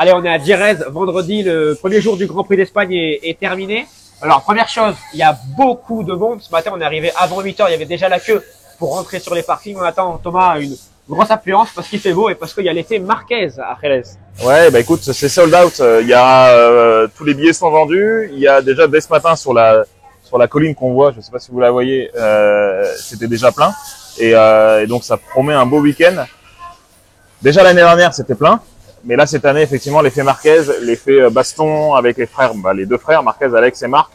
Allez, on est à Jerez, vendredi, le premier jour du Grand Prix d'Espagne est terminé. Alors, première chose, il y a beaucoup de monde. Ce matin, on est arrivé avant 8 heures, il y avait déjà la queue pour rentrer sur les parkings. On attend, Thomas, une grosse affluence parce qu'il fait beau et parce qu'il y a l'effet Marquez à Jerez. Ouais, bah écoute, c'est sold out. Il y a tous les billets sont vendus. Il y a déjà dès ce matin sur la colline qu'on voit, je sais pas si vous la voyez, c'était déjà plein. Et donc ça promet un beau week-end. Déjà l'année dernière, c'était plein. Mais là, cette année, effectivement, l'effet Marquez, l'effet baston avec les frères, les deux frères, Marquez, Alex et Marc.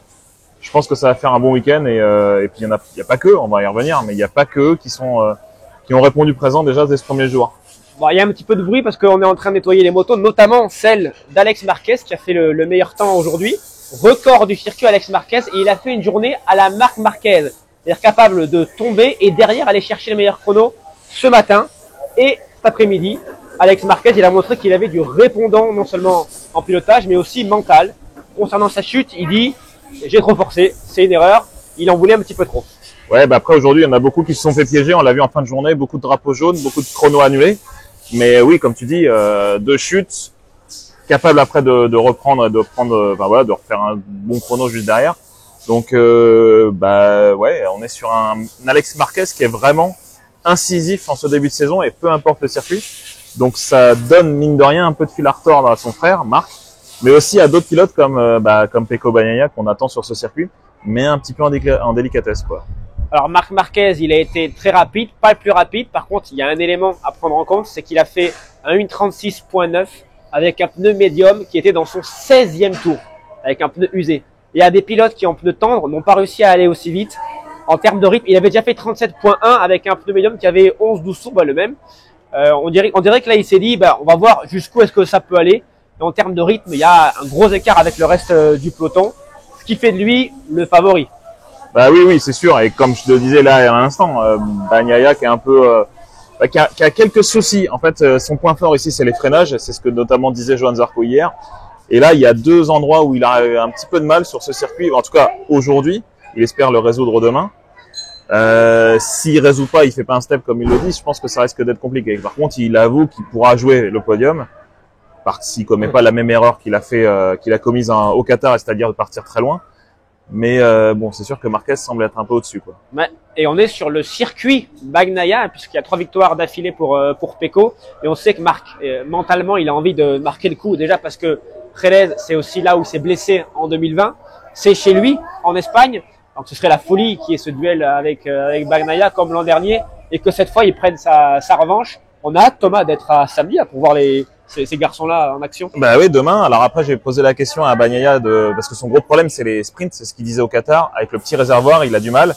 Je pense que ça va faire un bon week-end et puis il y a pas que, on va y revenir, mais il y a pas que eux qui ont répondu présent déjà dès ce premier jour. Bon, il y a un petit peu de bruit parce qu'on est en train de nettoyer les motos, notamment celle d'Alex Marquez qui a fait le meilleur temps aujourd'hui. Record du circuit Alex Marquez et il a fait une journée à la Marc Marquez. C'est-à-dire capable de tomber et derrière aller chercher le meilleur chrono ce matin et cet après-midi. Alex Marquez, il a montré qu'il avait du répondant non seulement en pilotage mais aussi mental. Concernant sa chute, il dit « j'ai trop forcé, c'est une erreur ». Il en voulait un petit peu trop. Ouais, bah après aujourd'hui, il y en a beaucoup qui se sont fait piéger. On l'a vu en fin de journée, beaucoup de drapeaux jaunes, beaucoup de chronos annulés. Mais oui, comme tu dis, deux chutes, capable après de reprendre, de refaire un bon chrono juste derrière. Donc ouais, on est sur un Alex Marquez qui est vraiment incisif en ce début de saison et peu importe le circuit. Donc ça donne mine de rien un peu de fil à retordre à son frère Marc, mais aussi à d'autres pilotes comme Pecco Bagnaia qu'on attend sur ce circuit, mais un petit peu en délicatesse quoi. Alors Marc Marquez, il a été très rapide, pas le plus rapide. Par contre, il y a un élément à prendre en compte, c'est qu'il a fait un 1.36.9 avec un pneu médium qui était dans son 16e tour, avec un pneu usé. Il y a des pilotes qui en pneu tendre n'ont pas réussi à aller aussi vite. En termes de rythme, il avait déjà fait 37.1 avec un pneu médium qui avait 11-12 tours, le même. On dirait que là, il s'est dit, on va voir jusqu'où est-ce que ça peut aller. Et en termes de rythme, il y a un gros écart avec le reste du peloton, ce qui fait de lui le favori. Bah oui, c'est sûr. Et comme je te disais là à l'instant, Bagnaia qui est un peu, qui a quelques soucis. En fait, son point fort ici, c'est les freinages. C'est ce que notamment disait Johan Zarco hier. Et là, il y a deux endroits où il a un petit peu de mal sur ce circuit. En tout cas, aujourd'hui, il espère le résoudre demain. S'il résout pas, il fait pas un step comme il le dit. Je pense que ça risque d'être compliqué. Par contre, il avoue qu'il pourra jouer le podium, s'il commet pas la même erreur qu'il a commise au Qatar, c'est-à-dire de partir très loin. Mais bon, c'est sûr que Marquez semble être un peu au-dessus, quoi. Et on est sur le circuit Bagnaia, puisqu'il y a 3 victoires d'affilée pour Pecco. Et on sait que Marc, mentalement, il a envie de marquer le coup. Déjà parce que Jerez, c'est aussi là où il s'est blessé en 2020. C'est chez lui, en Espagne. Donc ce serait la folie qui est ce duel avec Bagnaia comme l'an dernier. Et que cette fois, il prenne sa revanche. On a hâte, Thomas, d'être à samedi pour voir ces garçons-là en action. Bah oui, demain. Alors après, j'ai posé la question à Bagnaia parce que son gros problème, c'est les sprints. C'est ce qu'il disait au Qatar. Avec le petit réservoir, il a du mal.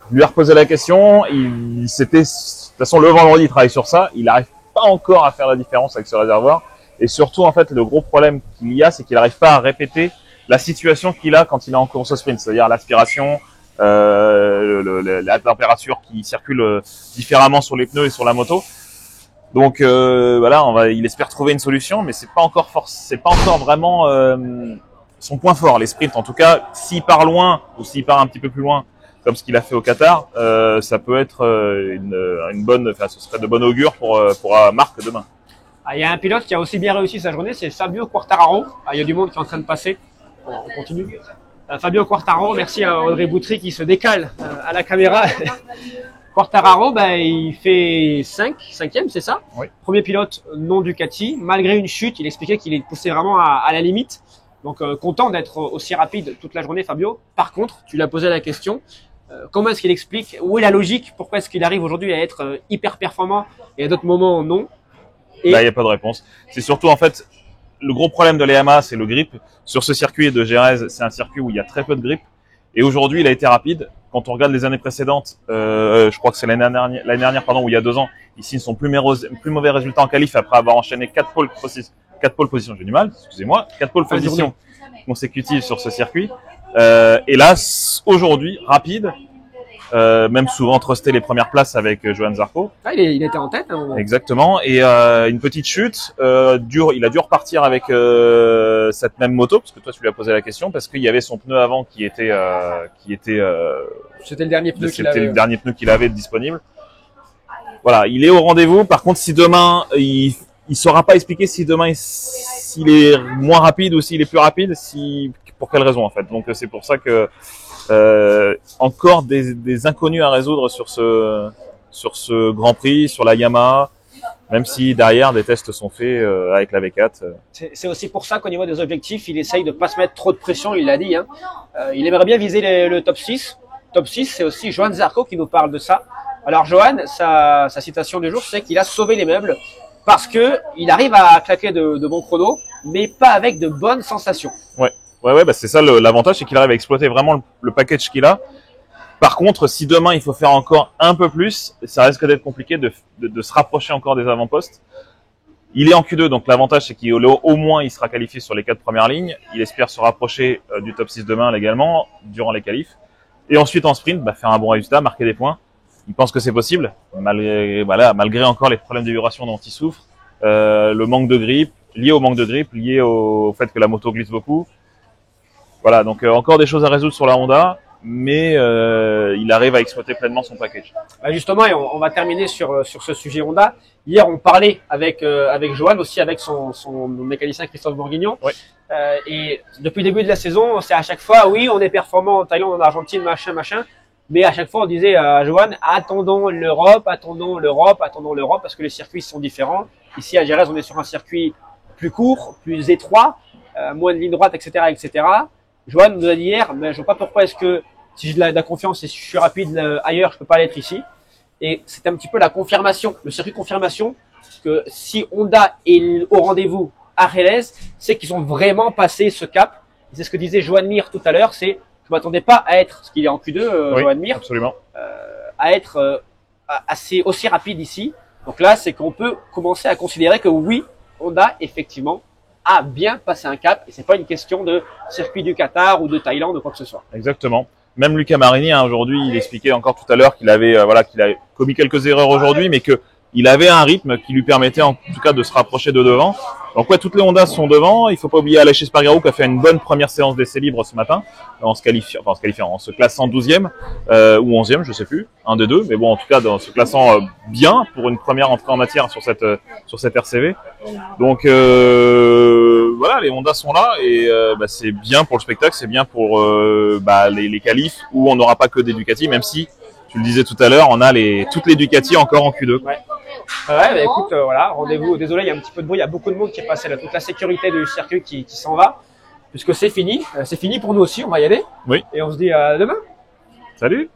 Je lui ai reposé la question. De toute façon, le vendredi, il travaille sur ça. Il n'arrive pas encore à faire la différence avec ce réservoir. Et surtout, en fait, le gros problème qu'il y a, c'est qu'il n'arrive pas à répéter la situation qu'il a quand il est en course au sprint. C'est-à-dire l'aspiration, la température qui circule différemment sur les pneus et sur la moto. Donc voilà, il espère trouver une solution, mais c'est pas encore vraiment son point fort, les sprints. En tout cas, s'il part loin ou s'il part un petit peu plus loin, comme ce qu'il a fait au Qatar, ça peut être ce serait de bon augure pour Marc demain. Il y a un pilote qui a aussi bien réussi sa journée, c'est Fabio Quartararo. Il y a du monde qui est en train de passer. Bon, on continue. Fabio Quartararo, merci à Audrey Boutry qui se décale à la caméra. Quartararo, il fait 5e, c'est ça? Oui. Premier pilote non Ducati. Malgré une chute, il expliquait qu'il est poussé vraiment à la limite. Donc, content d'être aussi rapide toute la journée, Fabio. Par contre, tu lui as posé la question, comment est-ce qu'il explique, où est la logique, pourquoi est-ce qu'il arrive aujourd'hui à être hyper performant et à d'autres moments non? Là, il n'y a pas de réponse. C'est surtout, en fait, le gros problème de l'EMA, c'est le grip. Sur ce circuit de Jerez, c'est un circuit où il y a très peu de grip. Et aujourd'hui, il a été rapide. Quand on regarde les années précédentes, je crois que c'est l'année dernière, où il y a 2 ans, il signe son plus mauvais résultat en qualif après avoir enchaîné 4 pole positions, j'ai du mal, excusez-moi, 4 pole positions consécutives sur ce circuit. Et là, aujourd'hui, rapide, même souvent trusté les premières places avec Johan Zarco. Il était en tête à un moment. Exactement. Et une petite chute, il a dû repartir avec cette même moto, parce que toi tu lui as posé la question, parce qu'il y avait son pneu avant qui était c'était le dernier pneu qu'il avait. C'était le dernier pneu qu'il avait disponible. Voilà, il est au rendez-vous. Par contre, si demain il saura pas expliquer si demain s'il est moins rapide ou s'il est plus rapide, pour quelle raison en fait. Donc c'est pour ça que encore des inconnus à résoudre sur ce Grand Prix, sur la Yamaha, même si derrière des tests sont faits avec la V4. C'est aussi pour ça qu'au niveau des objectifs, il essaye de pas se mettre trop de pression, il l'a dit. Hein. Il aimerait bien viser le top 6. Top 6, c'est aussi Johan Zarco qui nous parle de ça. Alors Johan, sa citation du jour, c'est qu'il a sauvé les meubles parce que il arrive à claquer de bons chronos, mais pas avec de bonnes sensations. Ouais, bah c'est ça l'avantage, c'est qu'il arrive à exploiter vraiment le package qu'il a. Par contre, si demain il faut faire encore un peu plus, ça risque d'être compliqué de se rapprocher encore des avant-postes. Il est en Q2, donc l'avantage c'est qu'au moins il sera qualifié sur les 4 premières lignes. Il espère se rapprocher du top 6 demain également, durant les qualifs. Et ensuite en sprint, faire un bon résultat, marquer des points. Il pense que c'est possible, malgré encore les problèmes de vibration dont il souffre, le manque de grip, lié au manque de grip, lié au fait que la moto glisse beaucoup. Voilà, donc encore des choses à résoudre sur la Honda, mais il arrive à exploiter pleinement son package. Justement, et on va terminer sur ce sujet Honda. Hier, on parlait avec Johan, aussi avec son mécanicien Christophe Bourguignon. Oui. Et depuis le début de la saison, c'est à chaque fois, oui, on est performant en Thaïlande, en Argentine, machin. Mais à chaque fois, on disait à Johan, attendons l'Europe, parce que les circuits sont différents. Ici, à Jerez, on est sur un circuit plus court, plus étroit, moins de lignes droites, etc. Johan nous a dit hier, mais je vois pas pourquoi est-ce que si j'ai de la confiance et si je suis rapide ailleurs, je peux pas l'être ici. Et c'est un petit peu la confirmation, le circuit confirmation, que si Honda est au rendez-vous à Jerez, c'est qu'ils ont vraiment passé ce cap. Et c'est ce que disait Joan Mir tout à l'heure, c'est je m'attendais pas à être, ce qu'il est en Q2, Oui, Joan Mir, absolument. à être aussi rapide ici. Donc là, c'est qu'on peut commencer à considérer que oui, Honda effectivement a bien passé un cap et c'est pas une question de circuit du Qatar ou de Thaïlande ou quoi que ce soit. Exactement. Même Luca Marini, aujourd'hui, il expliquait encore tout à l'heure qu'il avait, qu'il a commis quelques erreurs aujourd'hui, mais que il avait un rythme qui lui permettait en tout cas de se rapprocher de devant. Donc ouais, toutes les Hondas sont devant. Il faut pas oublier Aleix Espargaro qui a fait une bonne première séance d'essai libre ce matin, en se classant 12e ou 11e, je sais plus, un des deux, mais bon, en tout cas, en se classant bien pour une première entrée en matière sur cette RCV. Donc voilà, les Hondas sont là et c'est bien pour le spectacle, c'est bien pour les qualifs où on n'aura pas que des Ducati, même si tu le disais tout à l'heure, on a toutes les Ducati encore en Q2. Ouais, écoute, voilà, rendez-vous. Désolé, il y a un petit peu de bruit, il y a beaucoup de monde qui est passé là, toute la sécurité du circuit qui s'en va, puisque c'est fini pour nous aussi, on va y aller. Oui. Et on se dit à demain. Salut.